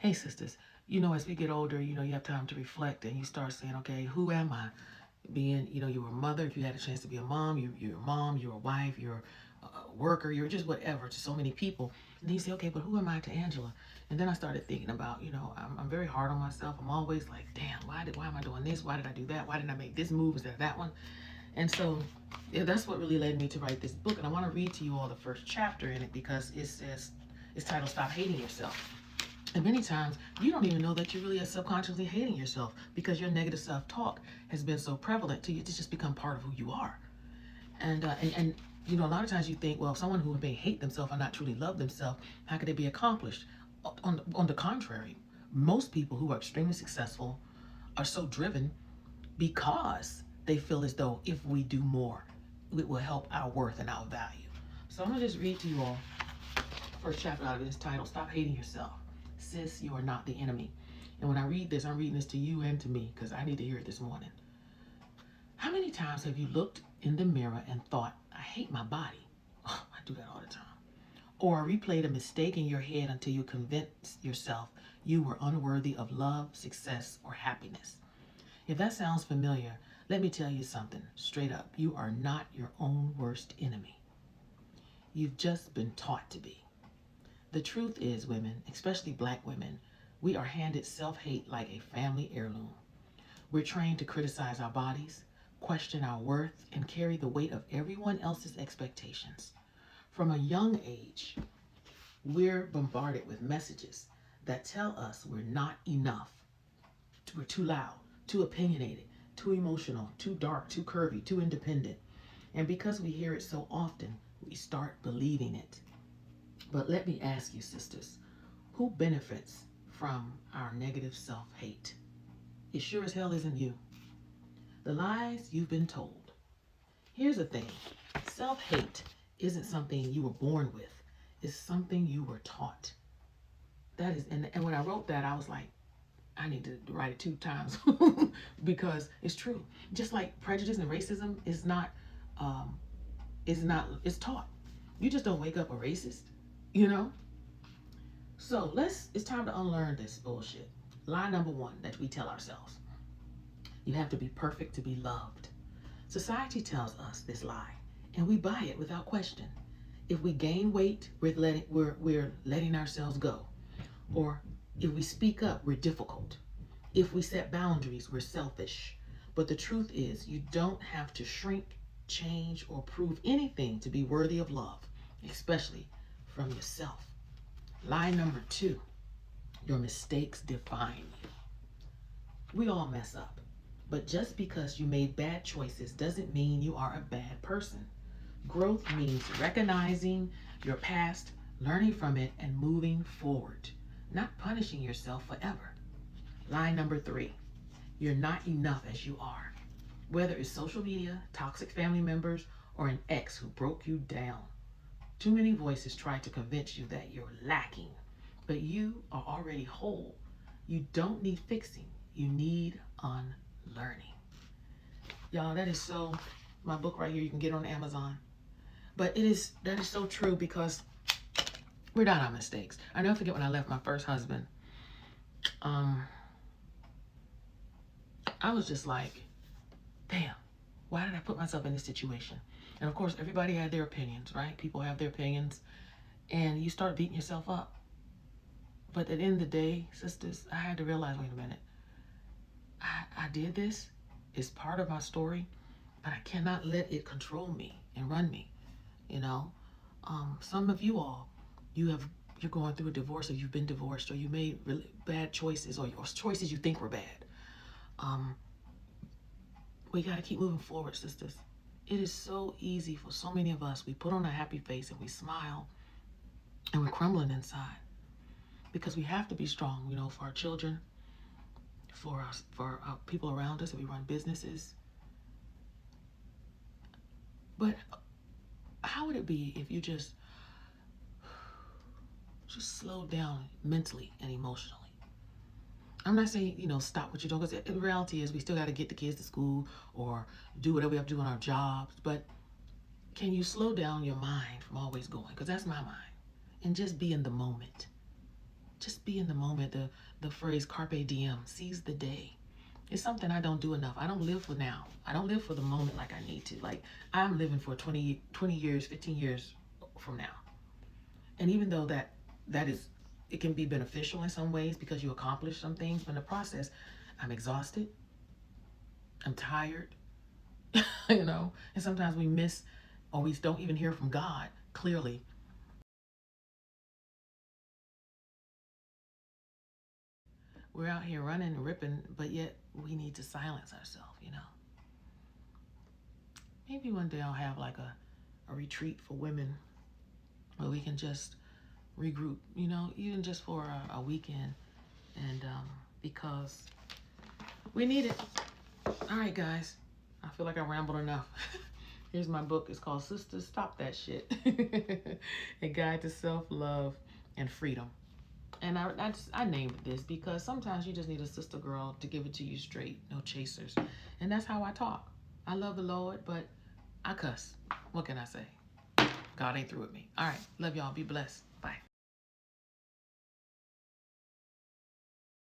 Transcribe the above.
Hey, sisters, as we get older, you have time to reflect and you start saying, okay, who am I? Being, you were a mother, if you had a chance to be a mom, you're a mom, you're a wife, you're a worker, you're just whatever to so many people. And then you say, okay, but who am I to Angela? And then I started thinking about, I'm very hard on myself. I'm always like, damn, why am I doing this? Why did I do that? Why didn't I make this move instead of that one? And so, yeah, that's what really led me to write this book. And I want to read to you all the first chapter in it because it's titled Stop Hating Yourself. And many times you don't even know that you really are subconsciously hating yourself because your negative self-talk has been so prevalent to you. It's just become part of who you are. And a lot of times you think, well, if someone who may hate themselves or not truly love themselves, how could they be accomplished? On the contrary, most people who are extremely successful are so driven because they feel as though if we do more, it will help our worth and our value. So I'm going to just read to you all first chapter out of this title, Stop Hating Yourself. Sis, you are not the enemy. And when I read this, I'm reading this to you and to me because I need to hear it this morning. How many times have you looked in the mirror and thought, I hate my body? Oh, I do that all the time. Or replayed a mistake in your head until you convinced yourself you were unworthy of love, success, or happiness. If that sounds familiar, let me tell you something straight up. You are not your own worst enemy. You've just been taught to be. The truth is, women, especially black women, we are handed self-hate like a family heirloom. We're trained to criticize our bodies, question our worth, and carry the weight of everyone else's expectations. From a young age, we're bombarded with messages that tell us we're not enough. We're too loud, too opinionated, too emotional, too dark, too curvy, too independent. And because we hear it so often, we start believing it. But let me ask you, sisters, who benefits from our negative self-hate? It sure as hell isn't you. The lies you've been told. Here's the thing. Self-hate isn't something you were born with. It's something you were taught. That is, and when I wrote that, I was like, I need to write it 2 times because it's true. Just like prejudice and racism um, it's taught. You just don't wake up a racist, you know? So it's time to unlearn this bullshit. Lie number 1 that we tell ourselves. You have to be perfect to be loved. Society tells us this lie, and we buy it without question. If we gain weight, we're letting ourselves go. Or if we speak up, we're difficult. If we set boundaries, we're selfish. But the truth is, you don't have to shrink, change, or prove anything to be worthy of love, especially from yourself. Lie number 2, your mistakes define you. We all mess up. But just because you made bad choices doesn't mean you are a bad person. Growth means recognizing your past, learning from it, and moving forward, not punishing yourself forever. Lie number 3, you're not enough as you are. Whether it's social media, toxic family members, or an ex who broke you down, too many voices try to convince you that you're lacking, but you are already whole. You don't need fixing, you need unlearning. Y'all, that is so, my book right here, you can get on Amazon. But that is so true because we're not our mistakes. I never forget when I left my first husband. I was just like, damn, why did I put myself in this situation? And of course, everybody had their opinions, right? People have their opinions, and you start beating yourself up. But at the end of the day, sisters, I had to realize, wait a minute, I did this. It's part of my story, but I cannot let it control me and run me. You know, some of you all, you're going through a divorce, or you've been divorced, or you made really bad choices, or choices you think were bad. We got to keep moving forward, sisters. It is so easy for so many of us. We put on a happy face and we smile, and we're crumbling inside because we have to be strong, for our children, for our people around us, if we run businesses. But how would it be if you just slow down mentally and emotionally? I'm not saying, stop what you're doing, because the reality is we still got to get the kids to school or do whatever we have to do in our jobs. But can you slow down your mind from always going? Because that's my mind. And just be in the moment. Just just be in the moment. The phrase carpe diem, seize the day. It's something I don't do enough. I don't live for now. I don't live for the moment like I need to. Like I'm living for 20 years, 15 years from now. And even though that is, it can be beneficial in some ways because you accomplish some things, but in the process, I'm exhausted. I'm tired. You know, and sometimes we miss, or we don't even hear from God clearly. We're out here running and ripping, but yet we need to silence ourselves, you know. Maybe one day I'll have like a retreat for women where we can just regroup, you know, even just for a weekend. And because we need it. All right, guys. I feel like I rambled enough. Here's my book. It's called Sista, Stop That Shit. A Guide to Self-Love and Freedom. And I named this because sometimes you just need a sister girl to give it to you straight, no chasers. And that's how I talk. I love the Lord, but I cuss. What can I say? God ain't through with me. All right. Love y'all. Be blessed. Bye.